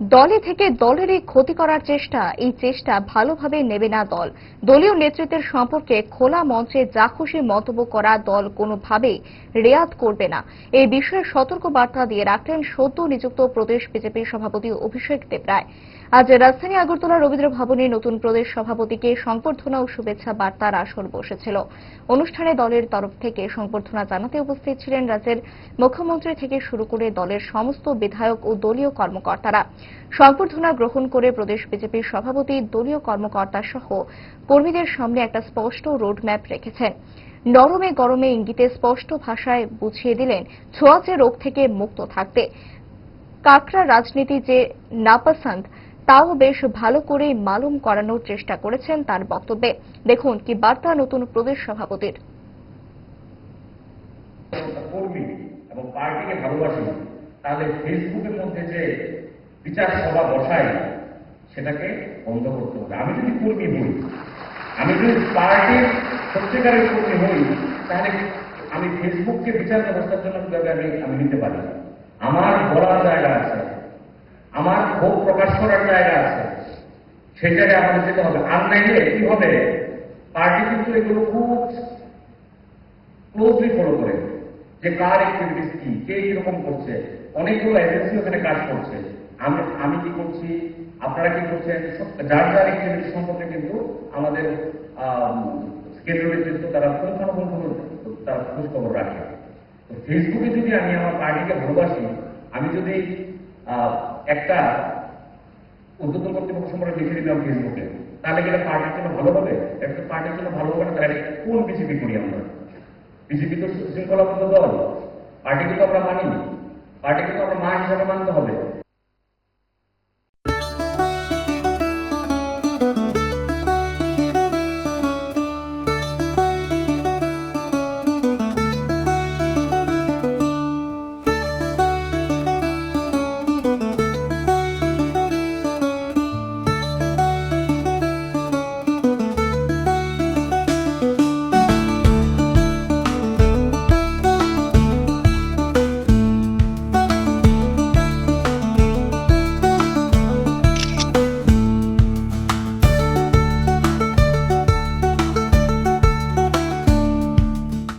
দলে থেকে দলেরই ক্ষতি করার চেষ্টা, এই চেষ্টা ভালোভাবে নেবে না দল। দলীয় নেতৃত্বের সম্পর্কে খোলা মঞ্চে যা খুশি মন্তব্য করা দল কোনোভাবেই রেয়াত করবে না। এই বিষয়ে সতর্ক বার্তা দিয়ে রাখলেন সদ্য নিযুক্ত প্রদেশ বিজেপির সভাপতি অভিষেক দেবরায়। আজ রাজধানী আগরতলা রবীন্দ্র ভবনে নতুন প্রদেশ সভাপতিকে সংবর্ধনা ও শুভেচ্ছা বার্তার আসর বসেছিল। অনুষ্ঠানে দলের তরফ থেকে সংবর্ধনা জানাতে উপস্থিত ছিলেন রাজ্যের মুখ্যমন্ত্রী থেকে শুরু করে দলের সমস্ত বিধায়ক ও দলীয় কর্মকর্তারা। সংবর্ধনা গ্রহণ করে প্রদেশ বিজেপির সভাপতি দলীয় কর্মকর্তা সহ কর্মীদের সামনে একটা স্পষ্ট রোডম্যাপ রেখেছেন। নরমে গরমে ইঙ্গিতে স্পষ্ট ভাষায় বুঝিয়ে দিলেন ছোঁয়াচে রোগ থেকে মুক্ত থাকতে। কাকড়া রাজনীতি যে নাপসন্দ তাও বেশ ভালো করেই মালুম করানোর চেষ্টা করেছেন তার বক্তব্যে। দেখুন কি বার্তা নতুন প্রদেশ সভাপতির। কর্মী এবং পার্টিকে ভালোবাসি, তাহলে ফেসবুকের মধ্যে যে বিচার সভা বসাই সেটাকে বন্ধ করতে হবে। আমি যদি কর্মী হই, আমি যদি পার্টির সত্যিকারের কর্মী হই, তাহলে আমি ফেসবুককে বিচার ব্যবস্থার জন্য কিভাবে আমি নিতে পারি? আমার বলার জায়গা আছে, আমার ক্ষোভ প্রকাশ করার জায়গা আছে, সেই জায়গায় আমাদের যেতে হবে। আর নাইলে কি হবে, পার্টি কিন্তু এগুলো খুব ক্লোজলি ফলো করে যে কার অ্যাক্টিভিটিস কি, কে কিরকম করছে। অনেকগুলো এজেন্সি ওখানে কাজ করছে। আমি কি করছি, আপনারা কি করছেন, যার যার অ্যাক্টিভিটিস সম্পর্কে কিন্তু আমাদের কেন্দ্রীয় নেতৃত্ব তারা পুঙ্খানুপুঙ্খ তারা খোঁজ খবর রাখে। তো ফেসবুকে যদি আমি আমার পার্টিকে ভালোবাসি, আমি যদি একটা উদ্বোধন কর্তৃপক্ষ সম্পর্কে লিখে দিলাম ফেসবুকে, তাহলে কি এটা পার্টির জন্য ভালো হবে? একটা পার্টির জন্য ভালো হবে না। তাহলে কোন বিজেপি করি আমরা? বিজেপি তো শৃঙ্খলাবদ্ধ দল, পার্টিকে তো আমরা মানি, পার্টিকে তো আমরা মা হিসাবে মানতে হবে।